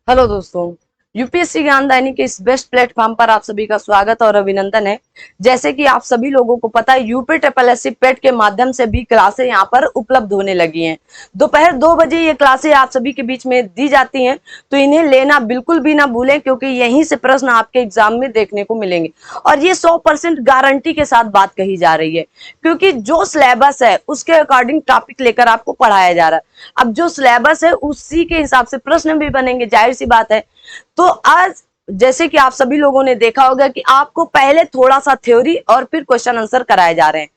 Hello दोस्तों, UPSC ज्ञानदायिनी के इस बेस्ट प्लेटफॉर्म पर आप सभी का स्वागत और अभिनंदन है। जैसे कि आप सभी लोगों को पता है, यूपी ट्रिपल एससी पेट के माध्यम से भी क्लासें यहाँ पर उपलब्ध होने लगी हैं। दोपहर 2 बजे ये क्लासें आप सभी के बीच में दी जाती हैं, तो इन्हें लेना बिल्कुल भी ना भूलें, क्योंकि यहीं से प्रश्न आपके एग्जाम में देखने को मिलेंगे। और ये 100% गारंटी के साथ बात कही जा रही है, क्योंकि जो सिलेबस है उसके अकॉर्डिंग टॉपिक लेकर आपको पढ़ाया जा रहा है। अब जो सिलेबस है उसी के हिसाब से प्रश्न भी बनेंगे, जाहिर सी बात है। तो आज जैसे कि आप सभी लोगों ने देखा होगा कि आपको पहले थोड़ा सा थ्योरी और फिर क्वेश्चन आंसर कराए जा रहे हैं।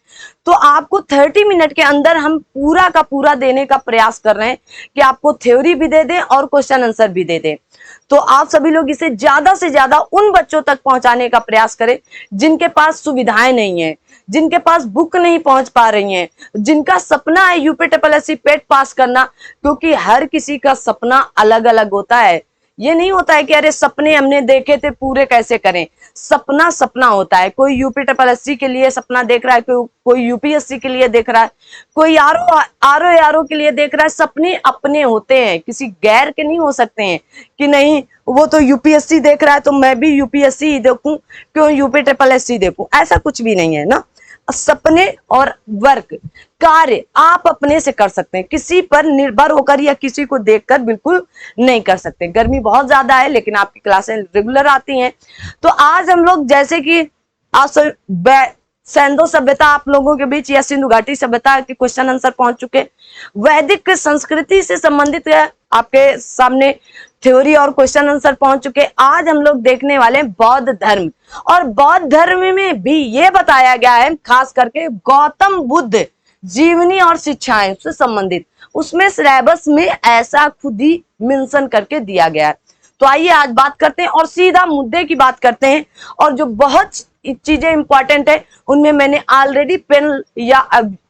तो आपको 30 मिनट के अंदर हम पूरा का पूरा देने का प्रयास कर रहे हैं कि आपको थ्योरी भी दे दें और क्वेश्चन आंसर भी दे दें। तो आप सभी लोग इसे ज्यादा से ज्यादा उन बच्चों तक पहुंचाने का प्रयास करें जिनके पास सुविधाएं नहीं है, जिनके पास बुक नहीं पहुंच पा रही हैं, जिनका सपना है यूपी ट्रिपल एससी पेट पास करना। क्योंकि हर किसी का सपना अलग अलग होता है। ये नहीं होता है कि अरे सपने हमने देखे थे पूरे कैसे करें। सपना सपना होता है। कोई यूपी ट्रिपल एससी के लिए सपना देख रहा है, कोई यूपीएससी के लिए देख रहा है, कोई आरओ के लिए देख रहा है। सपने अपने होते हैं, किसी गैर के नहीं हो सकते हैं कि नहीं वो तो यूपीएससी देख रहा है तो मैं भी यूपीएससी ही देखूं, क्यों यूपी ट्रिपल एससी देखूं। ऐसा कुछ भी नहीं है ना। सपने और वर्क कार्य आप अपने से कर सकते हैं, किसी पर निर्भर होकर या किसी को देखकर बिल्कुल नहीं कर सकते। गर्मी बहुत ज्यादा है लेकिन आपकी क्लासें रेगुलर आती हैं। तो आज हम लोग जैसे कि सैंधो सभ्यता आप लोगों के बीच या सिंधु घाटी सभ्यता के क्वेश्चन आंसर पहुंच चुके, वैदिक संस्कृति से संबंधित आपके सामने थ्योरी और क्वेश्चन आंसर पहुंच चुके। आज हम लोग देखने वाले बौद्ध धर्म, और बौद्ध धर्म में भी ये बताया गया है खास करके गौतम बुद्ध जीवनी और शिक्षाएं से संबंधित, उसमें सिलेबस में ऐसा खुद ही मेंशन करके दिया गया है। तो आइए आज बात करते हैं और सीधा मुद्दे की बात करते हैं। और जो बहुत चीजें इंपॉर्टेंट है उनमें मैंने ऑलरेडी पेन या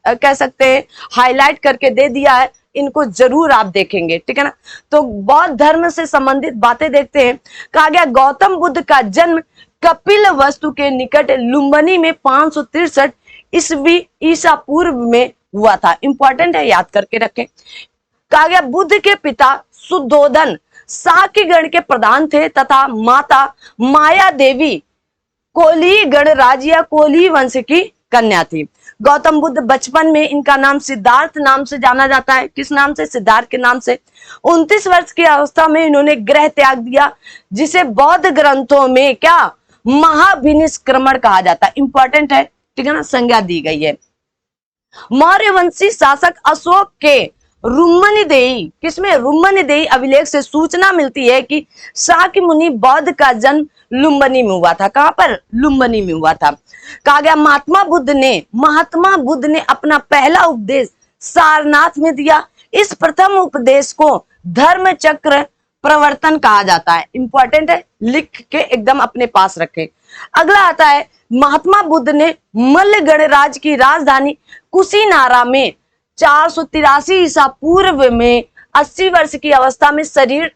कह सकते हैं हाईलाइट करके दे दिया है, इनको जरूर आप देखेंगे, ठीक है ना। तो बौद्ध धर्म से संबंधित बातें देखते हैं। कहा गया गौतम बुद्ध का जन्म कपिल वस्तु के निकट लुम्बिनी में 563 ईस्वी ईसा पूर्व में हुआ था। इंपॉर्टेंट है, याद करके रखें। कहा गया बुद्ध के पिता सुद्धोधन शाक्य गण के प्रधान थे तथा माता माया देवी कोली गणराज या कोली वंश की कन्या थी। गौतम बुद्ध बचपन में इनका नाम सिद्धार्थ नाम से जाना जाता है। किस नाम से? सिद्धार्थ के नाम से। 29 वर्ष की अवस्था में इन्होंने गृह त्याग दिया, जिसे बौद्ध ग्रंथों में क्या महाभिनिष्क्रमण कहा जाता है। इंपॉर्टेंट है, ठीक है ना, संज्ञा दी गई है। मौर्य वंशी शासक अशोक के रुम्मनिदेयी, किसमें? रुम्मनिदेयी अभिलेख से सूचना मिलती है कि शाक्य मुनि बौद्ध का जन्म लुम्बिनी में हुआ था। कहां पर? लुम्बिनी में हुआ था। कहा गया महात्मा बुद्ध ने अपना पहला उपदेश सारनाथ में दिया। इस प्रथम उपदेश को धर्म चक्र प्रवर्तन कहा जाता है। इंपॉर्टेंट है, लिख के एकदम अपने पास रखें। अगला आता है महात्मा बुद्ध ने मल्ल गणराज की राजधानी कुशीनारा में 483 ईसा पूर्व में 80 वर्ष की अवस्था में शरीर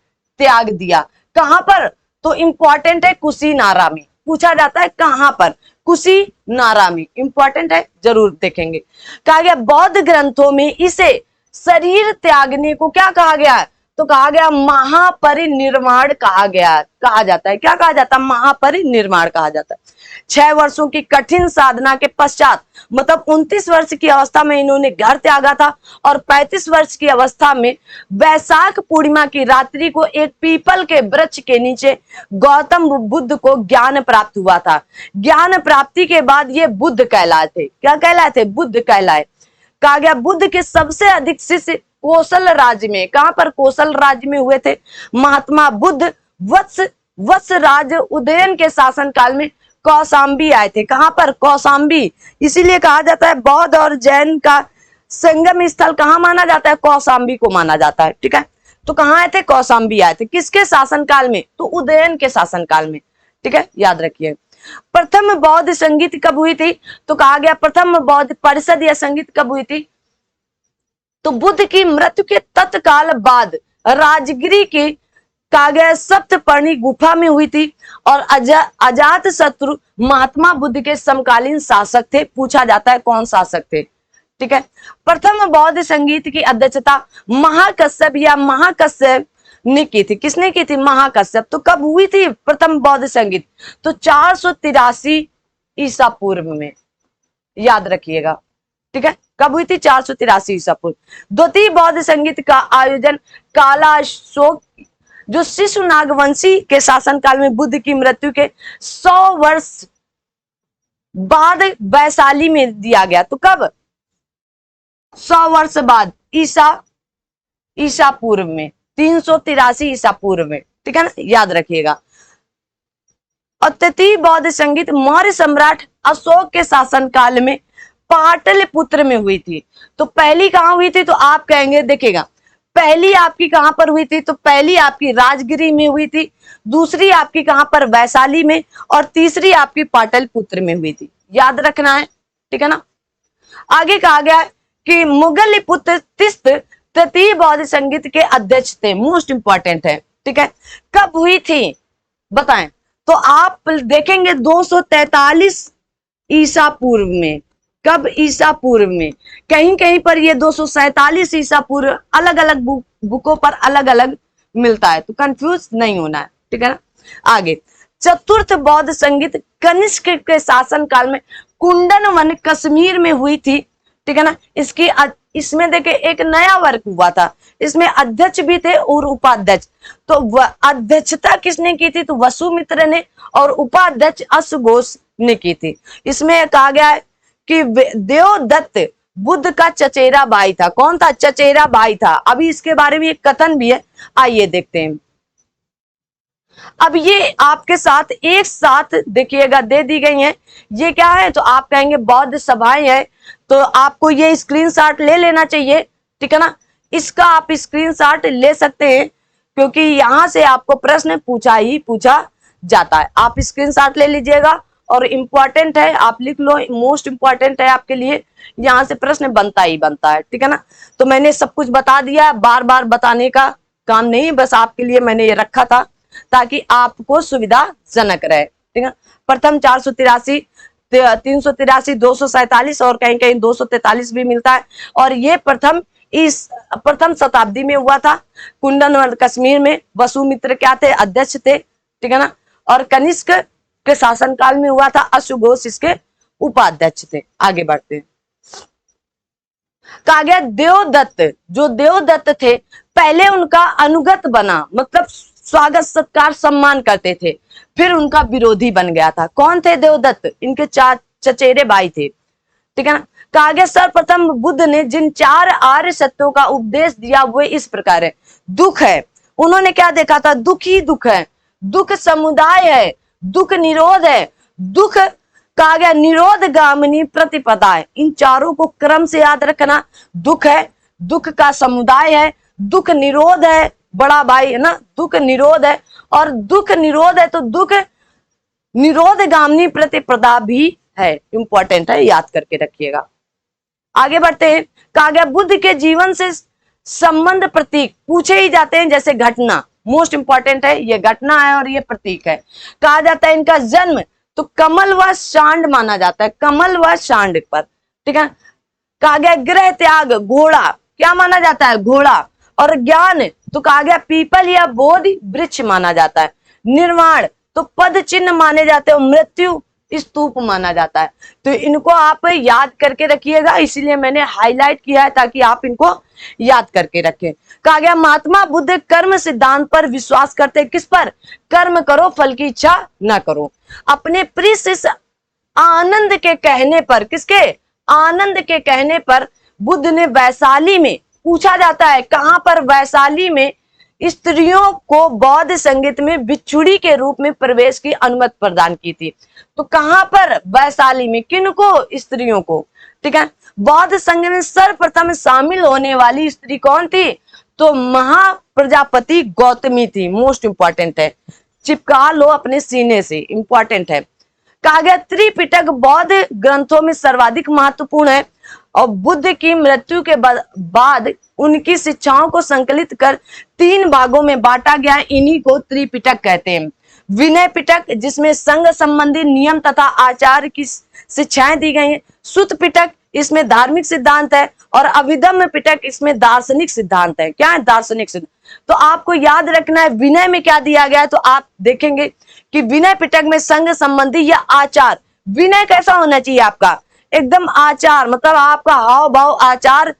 त्याग दिया। कहां पर? तो इंपॉर्टेंट है, कुशीनारा में। पूछा जाता है कहां पर? कुशीनारा में। इंपॉर्टेंट है, जरूर देखेंगे। कहा गया बौद्ध ग्रंथों में इसे शरीर त्यागने को क्या कहा गया है? तो कहा गया महापरिनिर्वाण कहा जाता है। क्या कहा जाता है? महापरिनिर्वाण कहा जाता है। 6 वर्षों की कठिन साधना के पश्चात, मतलब 29 वर्ष की अवस्था में इन्होंने घर त्यागा था और 35 वर्ष की अवस्था में वैशाख पूर्णिमा की रात्रि को एक पीपल के वृक्ष के नीचे गौतम बुद्ध को ज्ञान प्राप्त हुआ था। ज्ञान प्राप्ति के बाद ये बुद्ध कहलाए थे। क्या कहलाए थे? बुद्ध कहलाए। कहा गया बुद्ध के सबसे अधिक शिष्य कौशल राज्य में, कहां पर? कौशल राज्य में हुए थे। महात्मा बुद्ध वत्स राज उदयन के शासन काल में कौशाम्बी आए थे। कहां पर? कौशाम्बी। इसीलिए कहा जाता है बौद्ध और जैन का संगम स्थल कहां माना जाता है? कौशाम्बी को माना जाता है, ठीक है। तो कहां आए थे? कौशाम्बी आए थे। किसके शासन काल में? तो उदयन के शासन काल में, ठीक है, याद रखिए। प्रथम बौद्ध संगीत कब हुई थी? तो कहा गया प्रथम बौद्ध परिषद या संगीत कब हुई थी? तो बुद्ध की मृत्यु के तत्काल बाद राजगिरी के कहा गया सप्तपर्णी गुफा में हुई थी। और अजात शत्रु महात्मा बुद्ध के समकालीन शासक थे। पूछा जाता है कौन शासक थे, ठीक है। प्रथम बौद्ध संगीत की अध्यक्षता महाकश्यप या महाकश्यप ने की थी। किसने की थी? महाकश्यप। तो कब हुई थी प्रथम बौद्ध संगीत? तो 483 ईसा पूर्व में, याद रखिएगा। ठीक है, कब हुई थी? 483 ईसा पूर्व। द्वितीय बौद्ध संगीत का आयोजन काला अशोक, जो शिशु नागवंशी के शासनकाल में बुद्ध की मृत्यु के 100 वर्ष बाद वैशाली में दिया गया। तो कब? 100 वर्ष बाद, ईसा पूर्व में, 383 ईसा पूर्व में। ठीक है ना, याद रखिएगा। और तृतीय बौद्ध संगीत मौर्य सम्राट अशोक के शासनकाल में पाटलिपुत्र में हुई थी। तो पहली कहां हुई थी? तो आप कहेंगे, देखिएगा, पहली आपकी कहां पर हुई थी? तो पहली आपकी राजगिरी में हुई थी, दूसरी आपकी कहां पर? वैशाली में, और तीसरी आपकी पाटलिपुत्र में हुई थी। याद रखना है। ठीक है ना। आगे कहा गया कि मुगल पुत्र तिस्त तृतीय बौद्ध संगीत के अध्यक्ष थे। मोस्ट इंपॉर्टेंट है। ठीक है, कब हुई थी बताएं? तो आप देखेंगे 243 ईसा पूर्व में। कब? ईसा पूर्व में। कहीं कहीं पर ये 247 ईसा पूर्व, अलग अलग बुकों पर अलग अलग मिलता है, तो कंफ्यूज नहीं होना है। ठीक है ना। आगे, चतुर्थ बौद्ध संगीत कनिष्क के शासन काल में कुंडन वन कश्मीर में हुई थी। ठीक है ना। इसमें देखिए एक नया वर्ग हुआ था, इसमें अध्यक्ष भी थे और उपाध्यक्ष। तो अध्यक्षता किसने की थी? तो वसुमित्र ने, और उपाध्यक्ष अश्वघोष ने की थी। इसमें कहा गया है कि देवदत्त बुद्ध का चचेरा भाई था। कौन था? चचेरा भाई था। अभी इसके बारे में एक कथन भी है, आइए देखते हैं। अब ये आपके साथ एक साथ देखिएगा दे दी गई हैं। ये क्या है? तो आप कहेंगे बौद्ध सभाएं हैं, तो आपको ये स्क्रीनशॉट ले लेना चाहिए। ठीक है ना, इसका आप स्क्रीनशॉट ले सकते हैं, क्योंकि यहां से आपको प्रश्न पूछा जाता है। आप स्क्रीनशॉट ले लीजिएगा, और इम्पोर्टेंट है, आप लिख लो, मोस्ट इंपॉर्टेंट है आपके लिए, यहां से प्रश्न बनता ही बनता है। ठीक है ना। तो मैंने सब कुछ बता दिया, बार बार बताने का काम नहीं, बस आपके लिए मैंने ये रखा था ताकि आपको सुविधाजनक रहे। ठीक है। प्रथम 483, 383, 247 और कहीं कहीं 243 भी मिलता है। और ये प्रथम शताब्दी में हुआ था, कुंडन कश्मीर में। वसुमित्र क्या थे? अध्यक्ष थे। ठीक है ना। और कनिष्क के शासनकाल में हुआ था, अश्वघोष इसके उपाध्यक्ष थे। आगे बढ़ते हैं। कहा गया देवदत्त, जो देवदत्त थे पहले उनका अनुगत बना, मतलब स्वागत सत्कार सम्मान करते थे, फिर उनका विरोधी बन गया था। कौन थे देवदत्त? इनके चचेरे भाई थे। ठीक है ना। कहा गया सर्वप्रथम बुद्ध ने जिन 4 आर्य सत्यों का उपदेश दिया वो इस प्रकार है। दुख है, उन्होंने क्या देखा था? दुख ही दुख है, दुख समुदाय है, दुख निरोध है, दुख कहा गया निरोध गामिनी प्रतिपदा है। इन चारों को क्रम से याद रखना। दुख है, दुख का समुदाय है, दुख निरोध है, बड़ा भाई है ना, दुख निरोध है, और दुख निरोध है तो दुख निरोध गामिनी प्रतिपदा भी है। इंपॉर्टेंट है, याद करके रखिएगा। आगे बढ़ते हैं। कहा गया बुद्ध के जीवन से संबंध प्रतीक पूछे ही जाते हैं, जैसे घटना। मोस्ट इंपॉर्टेंट है, ये घटना है और ये प्रतीक है। कहा जाता है इनका जन्म तो कमल व शांड माना जाता है, कमल व शांड पर। ठीक है। कहा गया गृह त्याग, घोड़ा क्या माना जाता है? घोड़ा। और ज्ञान तो कहा गया पीपल या बोधि वृक्ष माना जाता है। निर्वाण तो पद चिन्ह माने जाते हैं, मृत्यु स्तूप माना जाता है। तो इनको आप याद करके रखिएगा, इसीलिए मैंने हाईलाइट किया है ताकि आप इनको याद करके रखें। कहा गया महात्मा बुद्ध कर्म सिद्धांत पर विश्वास करते। किस पर? कर्म करो फल की इच्छा ना करो। अपने प्रिय शिष्य आनंद के कहने पर, किसके? आनंद के कहने पर बुद्ध ने वैशाली में, पूछा जाता है कहां पर? वैशाली में स्त्रियों को बौद्ध संगीत में बिच्छुड़ी के रूप में प्रवेश की अनुमति प्रदान की थी। तो कहां पर? वैशाली में। किनको? स्त्रियों को। ठीक है। बौद्ध संगीत में सर्वप्रथम शामिल होने वाली स्त्री कौन थी? तो महाप्रजापति गौतमी थी। मोस्ट इंपॉर्टेंट है, चिपका लो अपने सीने से, इंपॉर्टेंट है। कहा गया त्रिपिटक बौद्ध ग्रंथों में सर्वाधिक महत्वपूर्ण है, और बुद्ध की मृत्यु के बाद उनकी शिक्षाओं को संकलित कर 3 भागों में बांटा गया। इन्हीं को त्रिपिटक कहते हैं। विनय पिटक, जिसमें संघ संबंधी नियम तथा आचार की शिक्षाएं दी गई हैं। सुत्त पिटक, इसमें धार्मिक सिद्धांत है। और अभिधम्म पिटक इसमें दार्शनिक सिद्धांत है। क्या है? दार्शनिक सिद्धांत। तो आपको याद रखना है विनय में क्या दिया गया है, तो आप देखेंगे कि विनय पिटक में संघ संबंधी या आचार, विनय कैसा होना चाहिए आपका, एकदम आचार, मतलब आपका हाव भाव आचार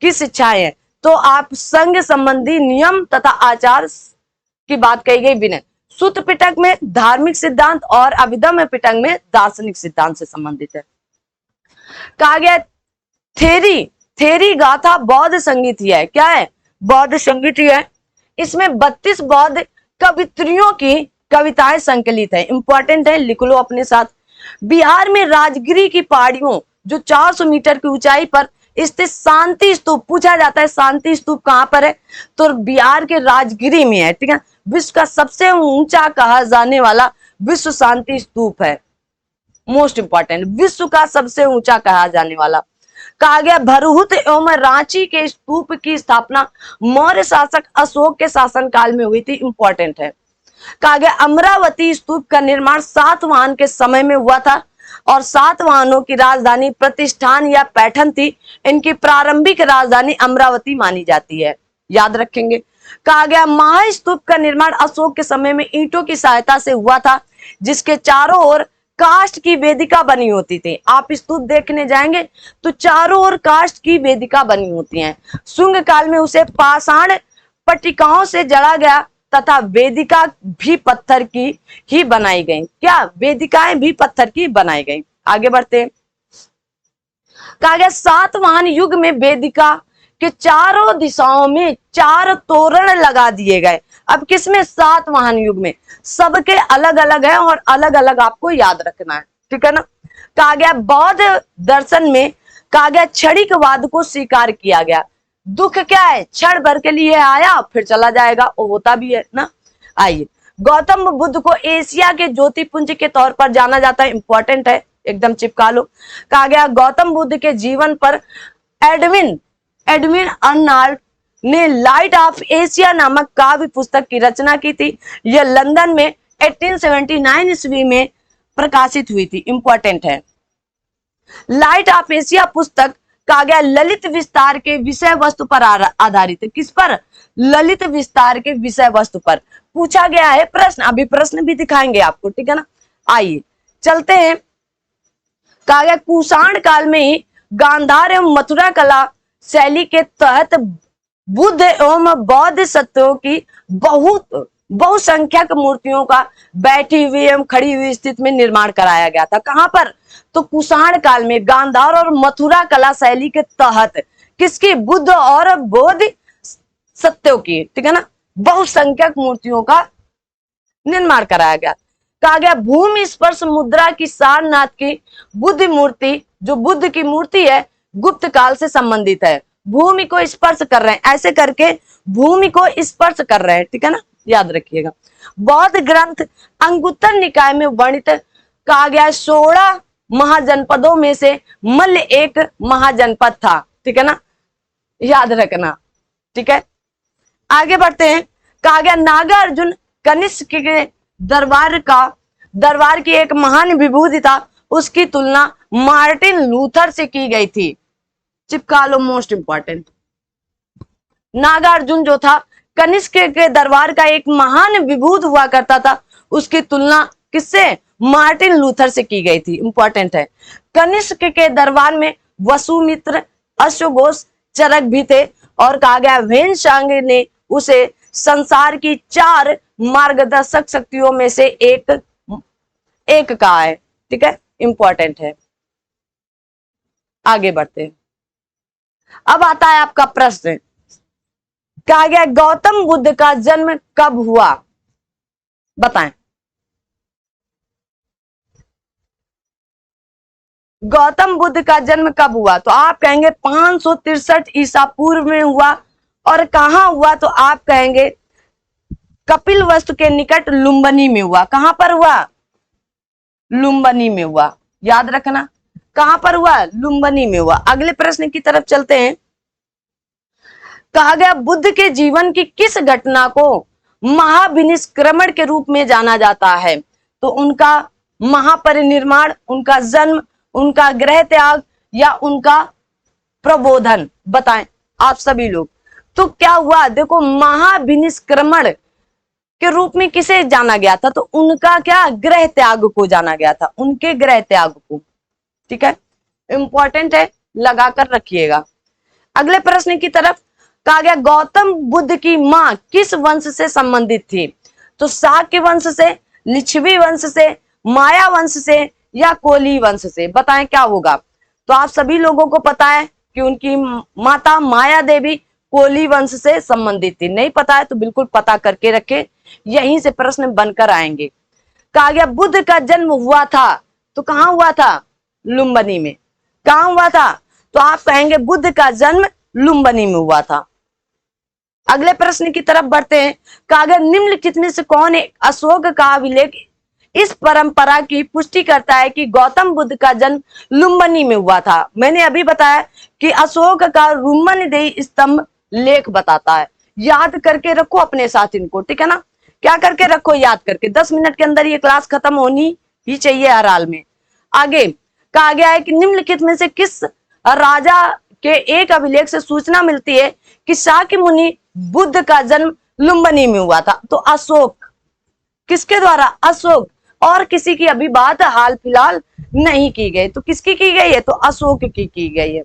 की शिक्षाएं है, तो आप संघ संबंधी नियम तथा आचार की बात कही गई विनय। सूत्र पिटक में धार्मिक सिद्धांत और अभिधम्म पिटक में दार्शनिक सिद्धांत से संबंधित है। कहा गया थेरी, थेरी गाथा बौद्ध संगीत ही है। क्या है? बौद्ध संगीत ही है। इसमें 32 बौद्ध कवित्रियों की कविताएं संकलित है। इंपॉर्टेंट है, लिख लो अपने साथ। बिहार में राजगिरी की पहाड़ियों जो 400 मीटर की ऊंचाई पर स्थित शांति स्तूप, पूछा जाता है शांति स्तूप कहां पर है, तो बिहार के राजगिरी में है। ठीक है, विश्व का सबसे ऊंचा कहा जाने वाला विश्व शांति स्तूप है। मोस्ट इंपॉर्टेंट, विश्व का सबसे ऊंचा कहा जाने वाला। कहा गया भरहुत एवं रांची के स्तूप की स्थापना मौर्य शासक अशोक के शासनकाल में हुई थी। इंपॉर्टेंट है। कहा गया अमरावती स्तूप का निर्माण सातवाहन के समय में हुआ था और सातवाहनों की राजधानी प्रतिष्ठान या पैठन थी। इनकी प्रारंभिक राजधानी अमरावती मानी जाती है, याद रखेंगे। कहा गया महास्तूप का निर्माण अशोक के समय में ईंटों की सहायता से हुआ था, जिसके चारों ओर काष्ठ की वेदिका बनी होती थी। आप स्तूप देखने जाएंगे तो चारों ओर काष्ठ की वेदिका बनी होती हैं। शुंग काल में उसे पाषाण पट्टिकाओं से जड़ा गया तथा वेदिका भी पत्थर की ही बनाई गई। क्या? वेदिकाएं भी पत्थर की बनाई गई। आगे बढ़ते हैं। कहा गया सातवाहन युग में वेदिका के चारों दिशाओं में 4 तोरण लगा दिए गए। अब किसमें? सातवाहन युग में। सबके अलग अलग है और अलग अलग आपको याद रखना है, ठीक है ना। कहा गया बौद्ध दर्शन में कहा गया क्षणिकवाद को स्वीकार किया गया। दुख क्या है? क्षण भर के लिए आया फिर चला जाएगा, वो होता भी है ना। आइए, गौतम बुद्ध को एशिया के ज्योतिपुंज के तौर पर जाना जाता है। इंपॉर्टेंट है, एकदम चिपका लो। कहा गया गौतम बुद्ध के जीवन पर एडविन अर्नाल्ड ने लाइट ऑफ एशिया नामक काव्य पुस्तक की रचना की थी। यह लंदन में 1879 ईस्वी में प्रकाशित हुई थी। इंपॉर्टेंट है। लाइट ऑफ एशिया पुस्तक कहा गया ललित विस्तार के विषय वस्तु पर आधारित है। किस पर? ललित विस्तार के विषय वस्तु पर पूछा गया है प्रश्न। अभी प्रश्न भी दिखाएंगे आपको, ठीक है ना। आइए चलते हैं। कहा गया कुषाण काल में ही गांधार एवं मथुरा कला शैली के तहत बुद्ध एवं बौद्ध सत्यों की बहुसंख्यक मूर्तियों का बैठी हुई एवं खड़ी हुई स्थिति में निर्माण कराया गया था। कहां पर? तो कुषाण काल में गांधार और मथुरा कला शैली के तहत किसकी? बुद्ध और बौद्ध सत्यों की, ठीक है ना, बहुसंख्यक मूर्तियों का निर्माण कराया गया। कहा गया भूमि स्पर्श मुद्रा की सारनाथ की बुद्ध मूर्ति, जो बुद्ध की मूर्ति है, गुप्त काल से संबंधित है। भूमि को स्पर्श कर रहे हैं, ऐसे करके भूमि को स्पर्श कर रहे हैं, ठीक है ना, याद रखिएगा। बौद्ध ग्रंथ अंगुत्तर निकाय में वर्णित कहा गया 16 महाजनपदों में से मल्ल एक महाजनपद था, ठीक है ना, याद रखना, ठीक है। आगे बढ़ते हैं। कहा गया नागार्जुन कनिष्क के दरबार की एक महान विभूति था, उसकी तुलना मार्टिन लूथर से की गई थी। चिपका लो, मोस्ट इंपॉर्टेंट। नागार्जुन जो था कनिष्क के दरबार का एक महान विभूत हुआ करता था, उसकी तुलना किससे? मार्टिन लूथर से की गई थी। इंपॉर्टेंट है। कनिष्क के दरबार में वसुमित्र, अश्वघोष, चरक भी थे और कहा गया वेनशांग ने उसे संसार की 4 मार्गदर्शक शक्तियों में से एक कहा है, ठीक है, इंपॉर्टेंट है। आगे बढ़ते हैं। अब आता है आपका प्रश्न। कहा गया गौतम बुद्ध का जन्म कब हुआ? बताएं। गौतम बुद्ध का जन्म कब हुआ? तो आप कहेंगे 563 ईसा पूर्व में हुआ। और कहां हुआ? तो आप कहेंगे कपिलवस्तु के निकट लुम्बिनी में हुआ। कहां पर हुआ? लुम्बिनी में हुआ, याद रखना। कहां पर हुआ? लुम्बिनी में हुआ। अगले प्रश्न की तरफ चलते हैं। कहा गया बुद्ध के जीवन की किस घटना को महाविनिष्क्रमण के रूप में जाना जाता है? तो उनका महापरिनिर्वाण, उनका जन्म, उनका गृह त्याग या उनका प्रबोधन, बताएं आप सभी लोग। तो क्या हुआ, देखो महाविनिष्क्रमण के रूप में किसे जाना गया था, तो उनका क्या गृह त्याग को जाना गया था, उनके गृह त्याग को। ठीक है, इंपॉर्टेंट है, लगा कर रखिएगा। अगले प्रश्न की तरफ कहा गया गौतम बुद्ध की मां किस वंश से संबंधित थी, तो शाक्य वंश से, लिच्छवी वंश से, माया वंश से या कोली वंश से, बताएं क्या होगा। तो आप सभी लोगों को पता है कि उनकी माता माया देवी कोली वंश से संबंधित थी। नहीं पता है तो बिल्कुल पता करके रखें, यहीं से प्रश्न बनकर आएंगे। कहा गया बुद्ध का जन्म हुआ था, तो कहां हुआ था, लुम्बिनी में। कहां हुआ था, तो आप कहेंगे बुद्ध का जन्म लुम्बिनी में हुआ था। अगले प्रश्न की तरफ बढ़ते हैं। कहा गया निम्नलिखित में से कौन एक अशोक का अभिलेख इस परंपरा की पुष्टि करता है कि गौतम बुद्ध का जन्म लुम्बिनी में हुआ था। मैंने अभी बताया कि अशोक का रुम्मनदेही स्तंभ लेख बताता है। याद करके रखो अपने साथ इनको, ठीक है ना, क्या करके रखो, याद करके। 10 मिनट के अंदर ये क्लास खत्म होनी ही चाहिए हर हाल में। आगे कहा गया है कि निम्नलिखित में से किस राजा के एक अभिलेख से सूचना मिलती है कि शाक्य मुनि बुद्ध का जन्म लुम्बिनी में हुआ था, तो अशोक। किसके द्वारा, अशोक। और किसी की अभी बात हाल फिलहाल नहीं की गई, तो किसकी की गई है, तो अशोक की गई है।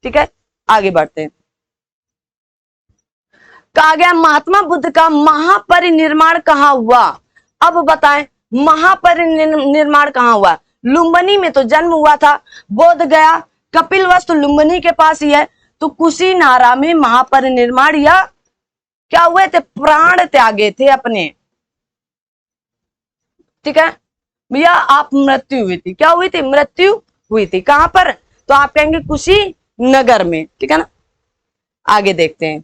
ठीक है, आगे बढ़ते हैं। कहा गया महात्मा बुद्ध का महापरिनिर्वाण कहाँ हुआ। अब बताएं महापरिनिर्वाण कहाँ हुआ। लुम्बिनी में तो जन्म हुआ था, बोध गया, कपिलवस्तु लुम्बिनी के पास ही है, तो कुशीनारा में महापरिनिर्वाण या क्या हुए थे, प्राण त्यागे थे अपने। ठीक है भैया, आप मृत्यु हुई थी, क्या हुई थी, मृत्यु हुई थी। कहां पर, तो आप कहेंगे कुशीनगर में। ठीक है ना, आगे देखते हैं।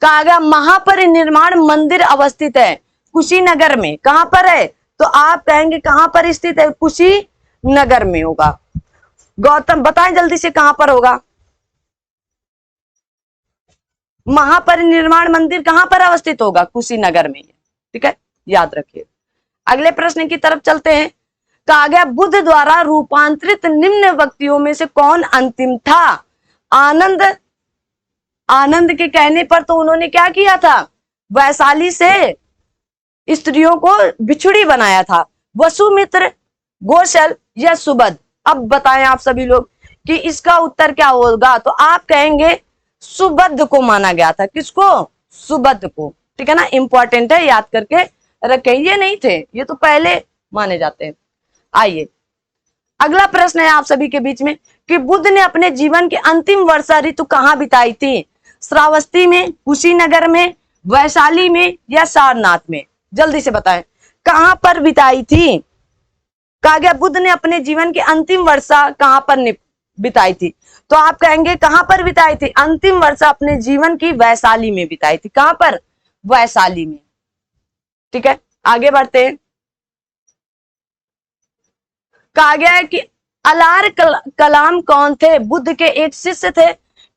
कहा गया महापरिनिर्वाण मंदिर अवस्थित है कुशीनगर में। कहां पर है, तो आप कहेंगे कहां पर स्थित है, कुशीनगर में होगा। गौतम बताएं जल्दी से कहां पर होगा, महापरिनिर्वाण मंदिर कहां पर अवस्थित होगा, कुशीनगर में। ठीक है, याद रखिए। अगले प्रश्न की तरफ चलते हैं। कहा गया बुद्ध द्वारा रूपांतरित निम्न व्यक्तियों में से कौन अंतिम था। आनंद, आनंद के कहने पर तो उन्होंने क्या किया था, वैशाली से स्त्रियों को बिछुड़ी बनाया था। वसुमित्र, गोसल या सुबद। अब बताएं आप सभी लोग कि इसका उत्तर क्या होगा, तो आप कहेंगे सुबद को माना गया था। किसको, सुबद को। ठीक है ना, इंपॉर्टेंट है, याद करके रखें। ये नहीं थे, ये तो पहले माने जाते हैं। आइए अगला प्रश्न है आप सभी के बीच में कि बुद्ध ने अपने जीवन के अंतिम वर्षा ऋतु कहां बिताई थी। श्रावस्ती में, कुशीनगर में, वैशाली में या सारनाथ में। जल्दी से बताएं कहां पर बिताई थी। कहा गया बुद्ध ने अपने जीवन की अंतिम वर्षा कहां पर बिताई थी, तो आप कहेंगे कहां पर बिताई थी, अंतिम वर्षा अपने जीवन की वैशाली में बिताई थी। कहां पर, वैशाली में। ठीक है, आगे बढ़ते हैं। कहा गया है कि अलार कलाम कौन थे, बुद्ध के एक शिष्य थे,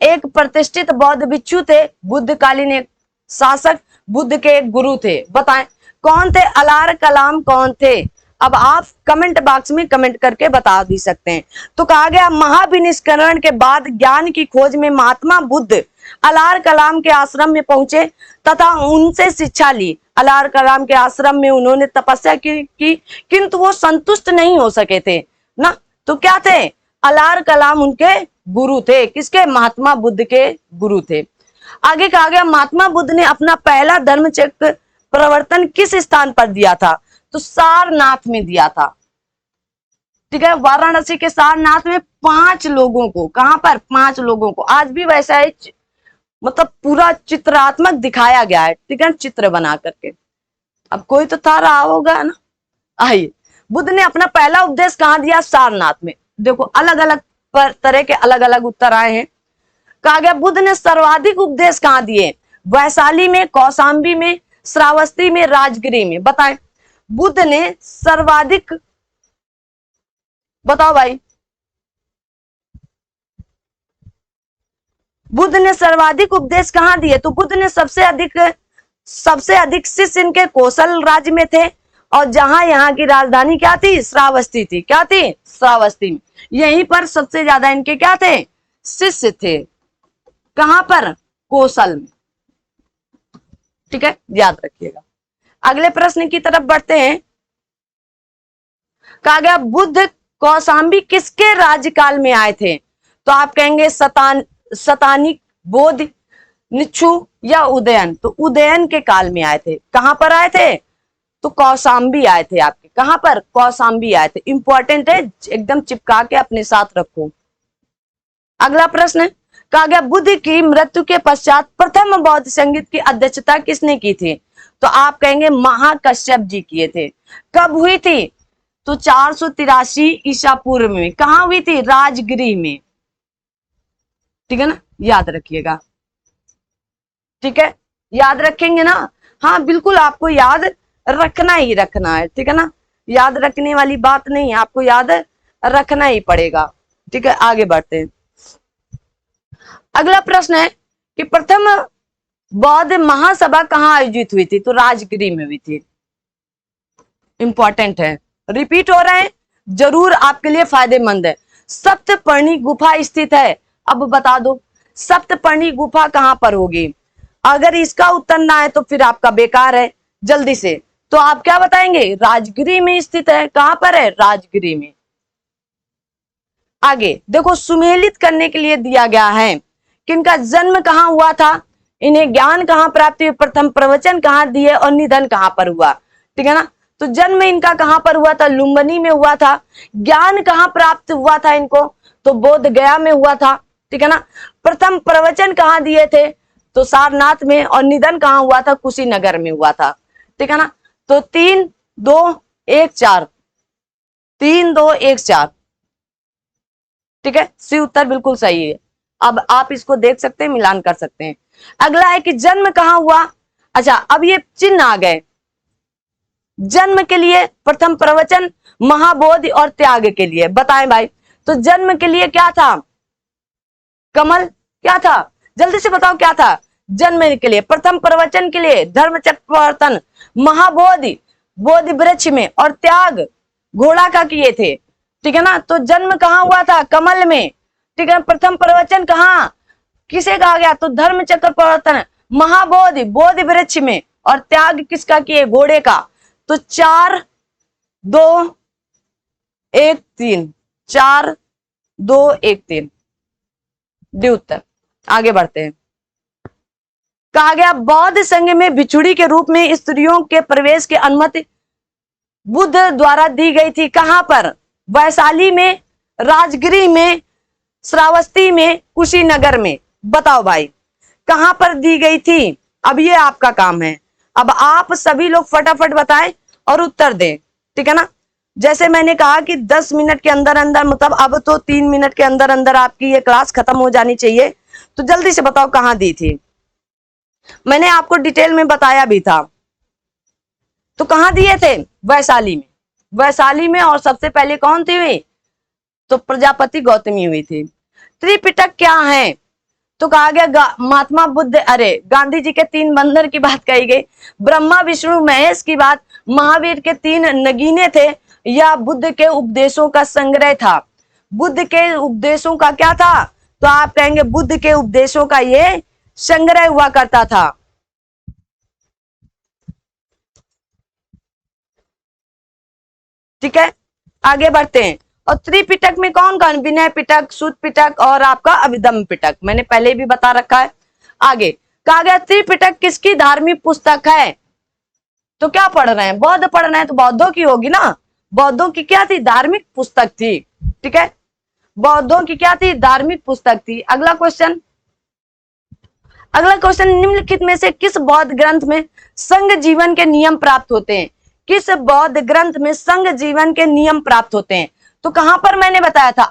एक प्रतिष्ठित बौद्ध भिक्षु थे, बुद्धकालीन एक शासक, बुद्ध के एक गुरु थे। बताएं कौन थे, अलार कलाम कौन थे। अब आप कमेंट बॉक्स में कमेंट करके बता भी सकते हैं। तो कहा गया महाविनिष्करण के बाद ज्ञान की खोज में महात्मा बुद्ध अलार कलाम के आश्रम में पहुंचे तथा उनसे शिक्षा ली। अलार कलाम के आश्रम में उन्होंने तपस्या की किंतु वो संतुष्ट नहीं हो सके थे ना, तो क्या थे, अलार कलाम उनके गुरु थे। किसके, महात्मा बुद्ध के गुरु थे। आगे कहा गया महात्मा बुद्ध ने अपना पहला धर्मचक्र प्रवर्तन किस स्थान पर दिया था, तो सारनाथ में दिया था। ठीक है, वाराणसी के सारनाथ में 5 लोगों को, कहां पर, 5 लोगों को। आज भी वैसा है, मतलब पूरा चित्रात्मक दिखाया गया है। ठीक है, चित्र बना करके। अब कोई तो था रहा होगा ना। आइए, बुद्ध ने अपना पहला उपदेश कहां दिया, सारनाथ में। देखो अलग अलग तरह के अलग अलग उत्तर आए हैं। कहा गया बुद्ध ने सर्वाधिक उपदेश कहां दिए, वैशाली में, कौशाम्बी में, श्रावस्ती में, राजगिरी में। बताएं बुद्ध ने सर्वाधिक, बताओ भाई, बुद्ध ने सर्वाधिक उपदेश कहां दिए, तो बुद्ध ने सबसे अधिक शिष्य इनके कौशल राज्य में थे, और जहां यहाँ की राजधानी क्या थी, श्रावस्ती थी। क्या थी, श्रावस्ती में। यहीं पर सबसे ज्यादा इनके क्या थे, शिष्य थे। कहां पर? कौशल में। ठीक है, याद रखिएगा। अगले प्रश्न की तरफ बढ़ते हैं। कहा गया बुद्ध कौशाम्बी किसके राज्यकाल में आए थे? तो आप कहेंगे सतानिक, बोध, निच्छु या उदयन। तो उदयन के काल में आए थे। कहां पर आए थे? तो कौशाम्बी आए थे आपके। कहां पर? कौशाम्बी आए थे। इंपॉर्टेंट है, एकदम चिपका के अपने साथ रखो। अगला प्रश्न कहा गया बुद्ध की मृत्यु के पश्चात प्रथम बौद्ध संगीत की अध्यक्षता किसने की थी? तो आप कहेंगे महाकश्यप जी किए थे। कब हुई थी? तो 483 ईसा पूर्व में। कहां हुई थी? राजगृह में। ठीक है ना, याद रखिएगा। ठीक है, याद रखेंगे ना? हाँ बिल्कुल, आपको याद रखना ही रखना है। ठीक है ना, याद रखने वाली बात नहीं है, आपको याद रखना ही पड़ेगा। ठीक है, आगे बढ़ते हैं। अगला प्रश्न है कि प्रथम बौद्ध महासभा कहां आयोजित हुई थी? तो राजगृह में हुई थी। इंपॉर्टेंट है, रिपीट हो रहे हैं, जरूर आपके लिए फायदेमंद है। सप्तपर्णी गुफा स्थित है। अब बता दो सप्तपर्णी गुफा कहां पर होगी? अगर इसका उत्तर ना है तो फिर आपका बेकार है। जल्दी से, तो आप क्या बताएंगे? राजगृह में स्थित है। कहां पर है? राजगृह में। आगे देखो, सुमेलित करने के लिए दिया गया है कि इनका जन्म कहां हुआ था, इन्हें ज्ञान कहां प्राप्त हुई, प्रथम प्रवचन कहां दिए और निधन कहां पर हुआ। ठीक है ना, तो जन्म इनका कहां पर हुआ था? लुम्बिनी में हुआ था। ज्ञान कहां प्राप्त हुआ था इनको? तो बोध गया में हुआ था। ठीक है ना, प्रथम प्रवचन कहां दिए थे? तो सारनाथ में। और निधन कहां हुआ था? कुशीनगर में हुआ था। ठीक है ना, तो 3 2 1 4, 3 2 1 4। ठीक है, सी उत्तर बिल्कुल सही है। अब आप इसको देख सकते हैं, मिलान कर सकते हैं। अगला है कि जन्म कहां हुआ? अच्छा, अब ये चिन्ह आ गए। जन्म के लिए प्रथम प्रवचन, महाबोधि और त्याग के लिए बताएं भाई। तो जन्म के लिए क्या था? कमल। क्या था? जल्दी से बताओ क्या था? जन्म के लिए, प्रथम प्रवचन के लिए धर्मचक्र प्रवर्तन, महाबोधि बोधि वृक्ष में, और त्याग घोड़ा का किए थे। ठीक है ना, तो जन्म कहां हुआ था? कमल में। ठीक है, प्रथम प्रवचन कहां किसे कहा गया? तो धर्मचक्र प्रवर्तन, महाबोधि बोधि वृक्ष में, और त्याग किसका किए? घोड़े का। तो 4 2 1 3, 4 2 1 3 डी उत्तर। आगे बढ़ते हैं। कहा गया बौद्ध संघ में भिक्षुणी के रूप में स्त्रियों के प्रवेश की अनुमति बुद्ध द्वारा दी गई थी। कहां पर? वैशाली में, राजगृह में, श्रावस्ती में, कुशीनगर में। बताओ भाई कहां पर दी गई थी? अब ये आपका काम है। अब आप सभी लोग फटाफट बताएं और उत्तर दें। ठीक है ना, जैसे मैंने कहा कि 10 मिनट के अंदर अंदर, मतलब अब तो 3 मिनट के अंदर अंदर आपकी ये क्लास खत्म हो जानी चाहिए। तो जल्दी से बताओ कहां दी थी? मैंने आपको डिटेल में बताया भी था। तो कहां दिए थे? वैशाली में। वैशाली में। और सबसे पहले कौन थी हुई? तो प्रजापति गौतमी हुई थी। त्रिपिटक क्या है? तो कहा गया महात्मा बुद्ध, अरे गांधी जी के 3 बंदर की बात कही गई, ब्रह्मा विष्णु महेश की बात, महावीर के 3 नगीने थे, या बुद्ध के उपदेशों का संग्रह था। बुद्ध के उपदेशों का क्या था? तो आप कहेंगे बुद्ध के उपदेशों का ये संग्रह हुआ करता था। ठीक है, आगे बढ़ते हैं। और त्रिपिटक में कौन कौन? विनय पिटक, सुत पिटक और आपका अभिधम्म पिटक, मैंने पहले भी बता रखा है। आगे कहा गया त्रिपिटक किसकी धार्मिक पुस्तक है? तो क्या पढ़ रहे हैं? बौद्ध पढ़ रहे हैं, तो बौद्धों की होगी ना। बौद्धों की क्या थी? धार्मिक पुस्तक थी। ठीक है, बौद्धों की क्या थी? धार्मिक पुस्तक थी। अगला क्वेश्चन, निम्नलिखित में से किस बौद्ध ग्रंथ में संघ जीवन के नियम प्राप्त होते हैं? किस बौद्ध ग्रंथ में संघ जीवन के नियम प्राप्त होते हैं? तो कहां पर मैंने बताया था?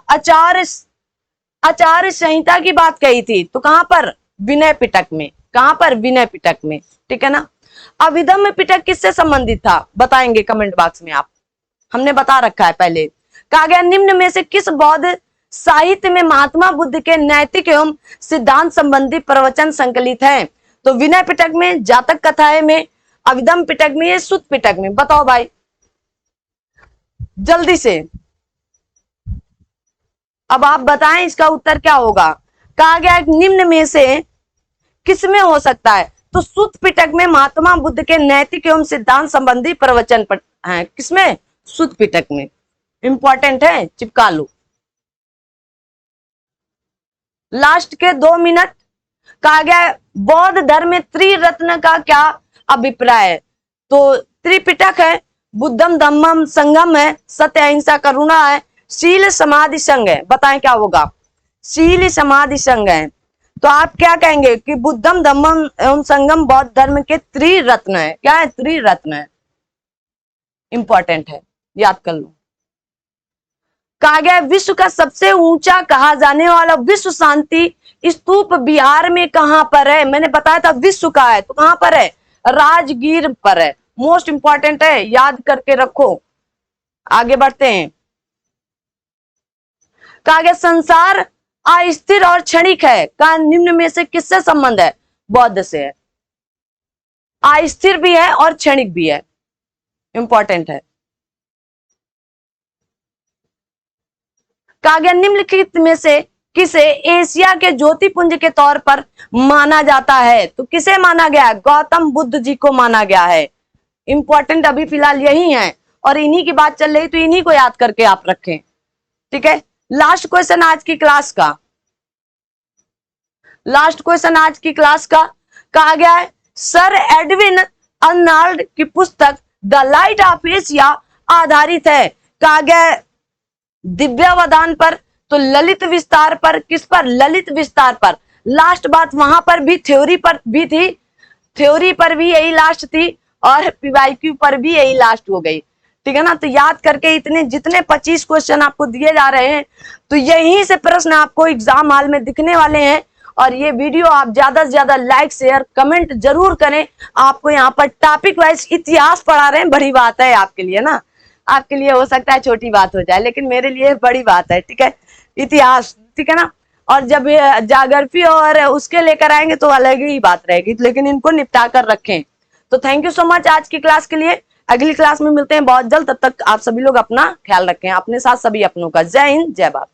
आचार्य संहिता की बात कही थी। तो कहां पर? विनय पिटक में। कहां पर? विनय पिटक में। ठीक है ना, अभिधम्म पिटक किससे संबंधित था? बताएंगे कमेंट बॉक्स में आप, हमने बता रखा है पहले। कहा गया निम्न में से किस बौद्ध साहित्य में महात्मा बुद्ध के नैतिक एवं सिद्धांत संबंधी प्रवचन संकलित हैं? तो विनय पिटक में, जातक कथाएं में, अभिधम्म पिटक में, सुत पिटक में। बताओ भाई जल्दी से, अब आप बताएं इसका उत्तर क्या होगा। कहा गया है निम्न में से किसमें हो सकता है? तो सुत्त पिटक में महात्मा बुद्ध के नैतिक एवं सिद्धांत संबंधी प्रवचन है। किसमें? सुत्त पिटक में। इंपॉर्टेंट है, चिपका लो। लास्ट के 2 मिनट। कहा गया बौद्ध धर्म में त्रिरत्न का क्या अभिप्राय है? तो त्रिपिटक है, बुद्धम धम्मम संगम है, सत्य अहिंसा करुणा है, शील समाधि संग है। बताएं क्या होगा? शील समाधि संग है। तो आप क्या कहेंगे कि बुद्धम धम्मम एवं संगम बौद्ध धर्म के त्रिरत्न है। क्या है? त्रिरत्न है। इंपॉर्टेंट है, याद कर लो। कहा गया विश्व का सबसे ऊंचा कहा जाने वाला विश्व शांति स्तूप बिहार में कहां पर है? मैंने बताया था विश्व का है, तो कहां पर है? राजगीर पर है। मोस्ट इंपॉर्टेंट है, याद करके रखो। आगे बढ़ते हैं। कहा गया संसार अस्थिर और क्षणिक है। का निम्न में से किससे संबंध है? बौद्ध से है। अस्थिर भी है और क्षणिक भी है। इंपॉर्टेंट है। कहा गया निम्नलिखित में से किसे एशिया के ज्योतिपुंज के तौर पर माना जाता है? तो किसे माना गया है? गौतम बुद्ध जी को माना गया है। इंपॉर्टेंट अभी फिलहाल यही है और इन्हीं की बात चल रही, तो इन्हीं को याद करके आप रखें। ठीक है। लास्ट क्वेश्चन आज की क्लास का। लास्ट क्वेश्चन आज की क्लास का कहा गया है सर एडविन अर्नाल्ड की पुस्तक द लाइट ऑफ एशिया आधारित है। कहा गया दिव्यावधान पर, तो ललित विस्तार पर। किस पर? ललित विस्तार पर। लास्ट बात वहां पर भी थ्योरी पर भी थी, थ्योरी पर भी यही लास्ट थी और पीवाईक्यू पर भी यही लास्ट हो गई। ठीक है ना। तो याद करके इतने जितने 25 क्वेश्चन आपको दिए जा रहे हैं, तो यहीं से प्रश्न आपको एग्जाम हॉल में दिखने वाले हैं। और ये वीडियो आप ज्यादा से ज्यादा लाइक शेयर कमेंट जरूर करें। आपको यहाँ पर टॉपिक वाइज इतिहास पढ़ा रहे हैं, बड़ी बात है आपके लिए ना। आपके लिए हो सकता है छोटी बात हो जाए, लेकिन मेरे लिए बड़ी बात है। ठीक है, इतिहास। ठीक है ना। और जब जाग्रफी और उसके लेकर आएंगे तो अलग ही बात रहेगी, लेकिन इनको निपटा कर रखें। तो थैंक यू सो मच आज की क्लास के लिए। अगली क्लास में मिलते हैं बहुत जल्द। तब तक आप सभी लोग अपना ख्याल रखें, अपने साथ सभी अपनों का। जय हिंद, जय भारत।